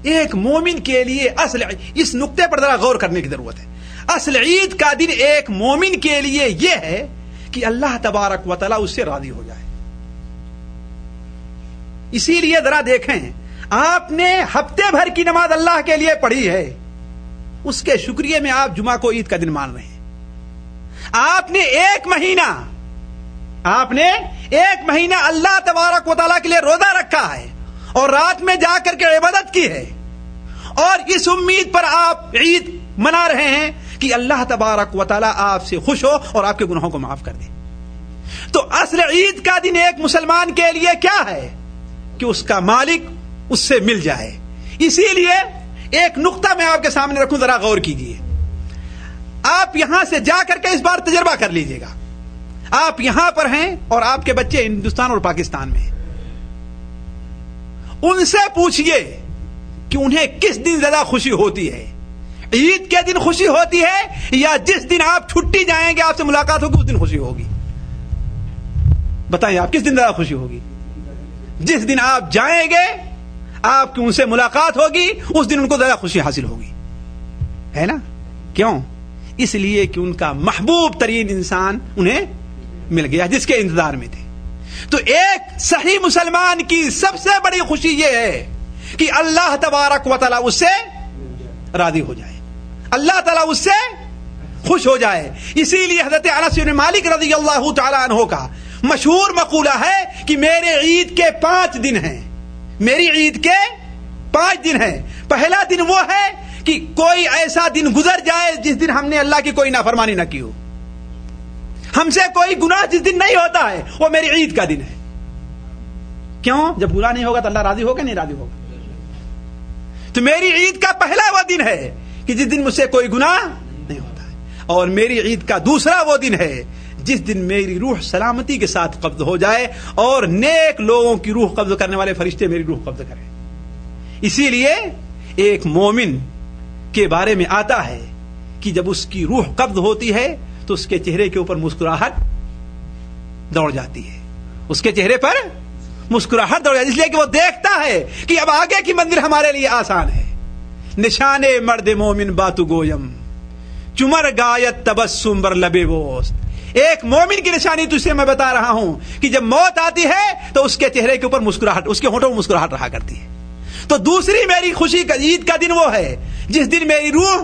ایک مومن کے لیے اصل اس نقطے پر ذرا غور کرنے کی ضرورت ہے. اصل عید کا دن ایک مومن کے لیے یہ ہے کہ اللہ تبارک و تعالی اس سے راضی ہو جائے. اسی لیے ذرا دیکھیں, آپ نے ہفتے بھر کی نماز اللہ کے لیے پڑھی ہے, اس کے شکریہ میں آپ جمعہ کو عید کا دن مان رہے ہیں. آپ نے ایک مہینہ اللہ تبارک و تعالیٰ کے لیے روزہ رکھا ہے اور رات میں جا کر کے عبادت کی ہے, اور اس امید پر آپ عید منا رہے ہیں کہ اللہ تبارک و تعالیٰ آپ سے خوش ہو اور آپ کے گناہوں کو معاف کر دے. تو اصل عید کا دن ایک مسلمان کے لیے کیا ہے کہ اس کا مالک اس سے مل جائے. اسی لیے ایک نقطہ میں آپ کے سامنے رکھوں, ذرا غور کیجئے. آپ یہاں سے جا کر کے اس بار تجربہ کر لیجئے گا. آپ یہاں پر ہیں اور آپ کے بچے ہندوستان اور پاکستان میں ہیں. ان سے پوچھئے کہ انہیں کس دن زیادہ خوشی ہوتی ہے, عید کے دن خوشی ہوتی ہے یا جس دن آپ چھٹی جائیں گے, آپ سے ملاقات ہوگی اس دن خوشی ہوگی؟ بتائیں آپ کس دن زیادہ خوشی ہوگی؟ جس دن آپ جائیں گے, آپ کی ان سے ملاقات ہوگی, اس دن ان کو زیادہ خوشی حاصل ہوگی, ہے نا؟ کیوں؟ اس لیے کہ ان کا محبوب ترین انسان انہیں مل گیا جس کے انتظار میں تھے. تو ایک صحیح مسلمان کی سب سے بڑی خوشی یہ ہے کہ اللہ تبارک و تعالیٰ اس سے راضی ہو جائے, اللہ تعالیٰ اس سے خوش ہو جائے. اسی لیے حضرت انس بن مالک رضی اللہ تعالیٰ عنہ کا مشہور مقولہ ہے کہ میرے عید کے 5 دن ہیں, میری عید کے 5 دن ہیں. پہلا دن وہ ہے کہ کوئی ایسا دن گزر جائے جس دن ہم نے اللہ کی کوئی نافرمانی نہ کی ہو, ہم سے کوئی گناہ جس دن نہیں ہوتا ہے, وہ میری عید کا دن ہے. کیوں؟ جب گناہ نہیں ہوگا تو اللہ راضی ہوگا نہیں راضی ہوگا؟ تو میری عید کا پہلا وہ دن ہے کہ جس دن مجھ سے کوئی گناہ نہیں ہوتا ہے, اور میری عید کا دوسرا وہ دن ہے جس دن میری روح سلامتی کے ساتھ قبض ہو جائے اور نیک لوگوں کی روح قبض کرنے والے فرشتے میری روح قبض کریں. اسی لیے ایک مومن کے بارے میں آتا ہے کہ جب اس کی روح قبض ہوتی ہے تو اس کے چہرے کے اوپر مسکراہٹ دوڑ جاتی ہے, اس کے چہرے پر مسکراہٹ دوڑ جاتی ہے, اس لیے کہ وہ دیکھتا ہے کہ اب آگے کی منزل ہمارے لیے آسان ہے. نشانے مرد مومن باتو گویم چمر گایت تبسم بر لبے ووست. ایک مومن کی نشانی تجھ سے میں بتا رہا ہوں کہ جب موت آتی ہے تو اس کے چہرے کے اوپر مسکراہٹ, اس کے ہونٹوں میں مسکراہٹ رہا کرتی ہے. تو دوسری میری خوشی کا عید کا دن وہ ہے جس دن میری روح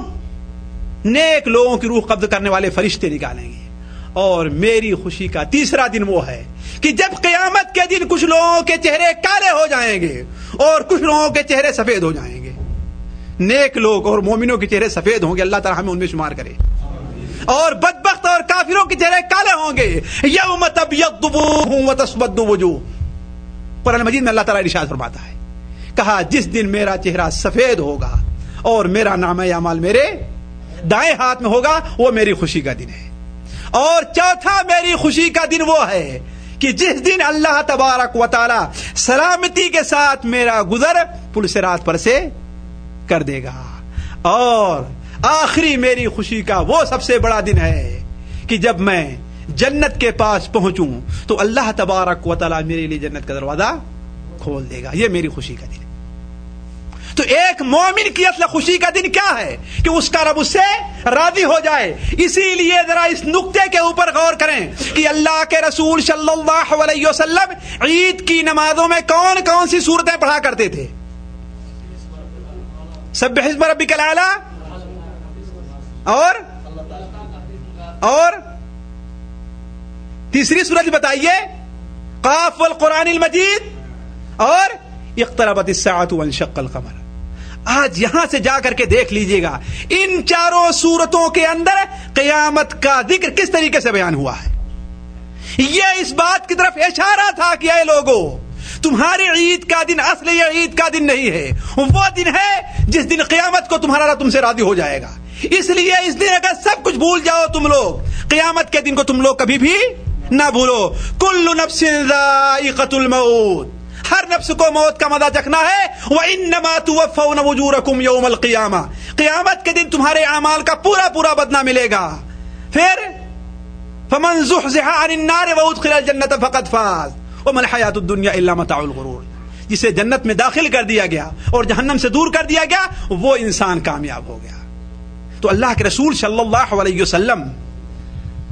نیک لوگوں کی روح قبض کرنے والے فرشتے نکالیں گے. اور میری خوشی کا تیسرا دن وہ ہے کہ جب قیامت کے دن کچھ لوگوں کے چہرے کالے ہو جائیں گے اور کچھ لوگوں کے چہرے سفید ہو جائیں گے. نیک لوگ اور مومنوں کے چہرے سفید ہوں گے, اللہ تعالی ہمیں ان میں شمار کرے, اور بدبخت اور کافروں کے چہرے کالے ہوں گے. یوم تبیض وجوہ وتسود وجوہ. قرآن مجید میں اللہ تعالی ارشاد فرماتا ہے, کہا جس دن میرا چہرہ سفید ہوگا اور میرا نامہ اعمال میرے دائیں ہاتھ میں ہوگا, وہ میری خوشی کا دن ہے. اور چوتھا میری خوشی کا دن وہ ہے کہ جس دن اللہ تبارک و تعالی سلامتی کے ساتھ میرا گزر پل صراط پر سے کر دے گا. اور آخری میری خوشی کا وہ سب سے بڑا دن ہے کہ جب میں جنت کے پاس پہنچوں تو اللہ تبارک و تعالی میرے لیے جنت کا دروازہ کھول دے گا. یہ میری خوشی کا دن ہے. تو ایک مومن کی اصل خوشی کا دن کیا ہے کہ اس کا رب اس سے راضی ہو جائے. اسی لیے ذرا اس نقطے کے اوپر غور کریں کہ اللہ کے رسول صلی اللہ علیہ وسلم عید کی نمازوں میں کون کون سی سورتیں پڑھا کرتے تھے؟ سبح اسم ربک الاعلی, اور تیسری سورت بتائیے, قاف والقرآن المجید, اور اقتربت الساعۃ وانشق القمر. آج یہاں سے جا کر کے دیکھ لیجئے گا ان چاروں سورتوں کے اندر قیامت کا ذکر کس طریقے سے بیان ہوا ہے. یہ اس بات کی طرف اشارہ تھا کہ اے لوگوں, تمہاری عید کا دن اصل یہ عید کا دن نہیں ہے, وہ دن ہے جس دن قیامت کو تمہارا رب تم سے راضی ہو جائے گا. اس لیے اس دن اگر سب کچھ بھول جاؤ تم لوگ, قیامت کے دن کو تم لوگ کبھی بھی نہ بھولو. کل نفس ذائقۃ الموت, ہر نفس کو موت کا مزہ چکھنا ہے. وَإِنَّمَا تُوَفَّوْنَ أُجُورَكُمْ يَوْمَ الْقِيَامَةِ, قیامت کے دن تمہارے اعمال کا پورا پورا بدلہ ملے گا. پھر فَمَنْ زُحْزِحَ عَنِ النَّارِ وَأُدْخِلَ الْجَنَّةَ فَقَدْ فَازَ وَمَا الْحَيَاةُ الدُّنْيَا إِلَّا مَتَاعُ الْغُرُورِ. جسے جنت میں داخل کر دیا گیا اور جہنم سے دور کر دیا گیا، وہ انسان کامیاب ہو گیا۔ تو اللہ کے رسول صلی اللہ علیہ وسلم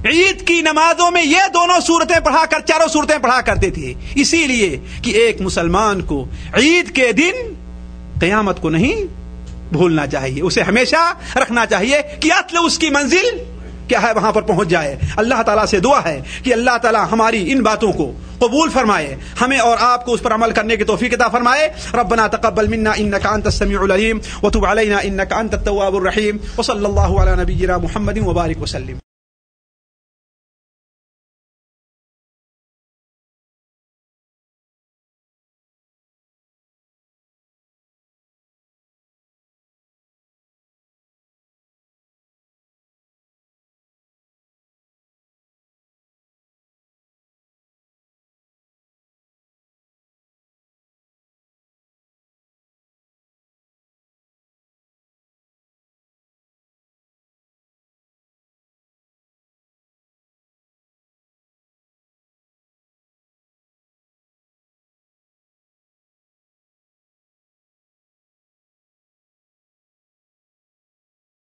عید کی نمازوں میں یہ دونوں صورتیں پڑھا کر، چاروں صورتیں پڑھا کرتے تھے، اسی لیے کہ ایک مسلمان کو عید کے دن قیامت کو نہیں بھولنا چاہیے، اسے ہمیشہ رکھنا چاہیے کہ اصل اس کی منزل کیا ہے، وہاں پر پہنچ جائے۔ اللہ تعالیٰ سے دعا ہے کہ اللہ تعالیٰ ہماری ان باتوں کو قبول فرمائے، ہمیں اور آپ کو اس پر عمل کرنے کی توفیق عطا فرمائے۔ ربنا تقبل منا انك انت السميع العليم وتب علينا انك انت التواب الرحيم، وصلى الله على نبينا محمد وبارك وسلم۔